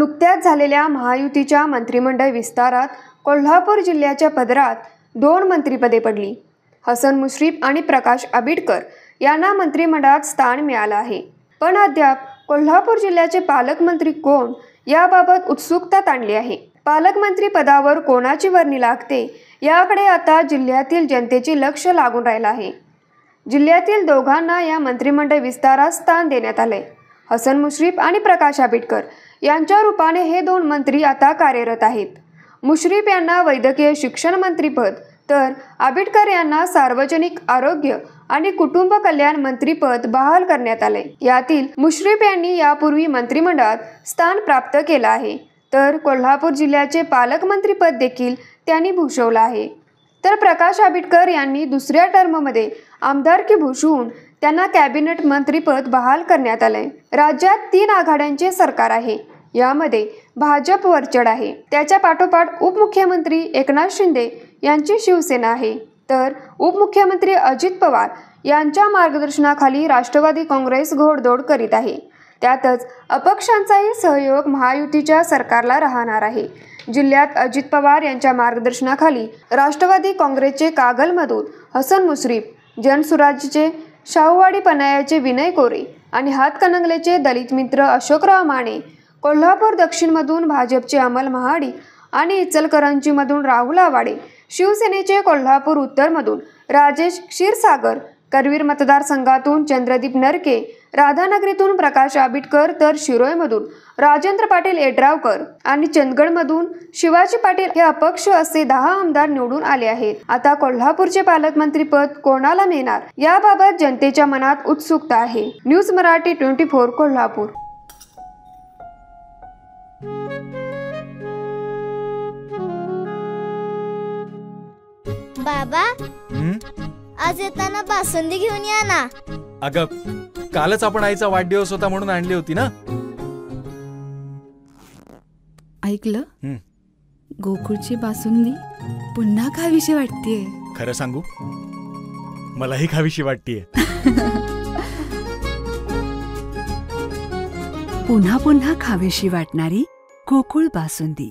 नुकत्याच झालेल्या महायुतीच्या मंत्रिमंडळ विस्तारात कोल्हापूर जिल्ह्याच्या पदरात 2 मंत्रिपदे पडली. हसन मुश्रीफ आणि प्रकाश आंबेडकर यांना मंत्रिमंडळात स्थान मिळालं आहे. पण अद्याप कोल्हापूर जिल्ह्याचे पालकमंत्री कोण याबाबत उत्सुकता ताणली आहे. पालकमंत्री पदावर कोणाची वर्णी लागते याकडे आता जिल्ह्यातील जनतेचे लक्ष लागून राहिलं आहे. जिल्ह्यातील दोघांना या मंत्रिमंडळ विस्तारात स्थान देण्यात आले. हसन मुश्रीफ आणि प्रकाश आंबेडकर यांच्या रूपाने हे 2 मंत्री आता कार्यरत आहेत. मुश्रीफ यांना वैद्यकीय शिक्षण मंत्रीपद तर आंबेडकर यांना सार्वजनिक आरोग्य आणि कुटुंब कल्याण मंत्रीपद बहाल करण्यात आले. यातील मुश्रीफ यांनी यापूर्वी मंत्रिमंडळात स्थान प्राप्त केलं आहे, तर कोल्हापूर जिल्ह्याचे पालकमंत्रीपद देखील त्यांनी भूषवलं आहे. तर प्रकाश आंबेडकर यांनी दुसऱ्या टर्ममध्ये आमदारकी भूषवून त्यांना कॅबिनेट मंत्रीपद बहाल करण्यात आले. राज्यात 3 आघाड्यांचे सरकार आहे. यामध्ये भाजप वरचढ आहे. त्याच्या पाठोपाठ उपमुख्यमंत्री एकनाथ शिंदे यांची शिवसेना आहे, तर उपमुख्यमंत्री अजित पवार यांच्या मार्गदर्शनाखाली राष्ट्रवादी काँग्रेस घोडदौड करीत आहे. त्यातच अपक्षांचाही सहयोग महायुतीच्या सरकारला राहणार आहे. जिल्ह्यात अजित पवार यांच्या मार्गदर्शनाखाली राष्ट्रवादी काँग्रेसचे कागलमधून हसन मुश्रीफ, जनसुराज्यचे शाहूवाडी पन्हाळ्याचे विनय कोरे आणि हातकणंगलेचे दलित मित्र अशोकराव माने, कोल्हापूर दक्षिणमधून भाजपचे अमल महाडिक आणि इचलकरंजीमधून राहुल आवाडे, शिवसेनेचे कोल्हापूर उत्तरमधून राजेश क्षीरसागर, करवीर मतदारसंघातून चंद्रदीप नरके, राधानगरीतून प्रकाश आंबेडकर, तर शिरोळमधून राजेंद्र पाटील येड्रावकर आणि चंदगडमधून शिवाजी पाटील हे अपक्ष असे 10 आमदार निवडून आले आहेत. आता कोल्हापूरचे पालकमंत्रीपद कोणाला मिळणार याबाबत जनतेच्या मनात उत्सुकता आहे. न्यूज मराठी 24 कोल्हापूर. बाबा, आज येताना बासुंदी घेऊन या ना. अगं, कालच आपण आईचा वाढदिवस होता म्हणून आणली होती ना. ऐकलं, गोकुळची बासुंदी पुन्हा खावीशी वाटतेय. खरं सांगू, मलाही खावीशी वाटतेय. पुन्हा पुन्हा खावीशी वाटणारी गोकुळ बासुंदी.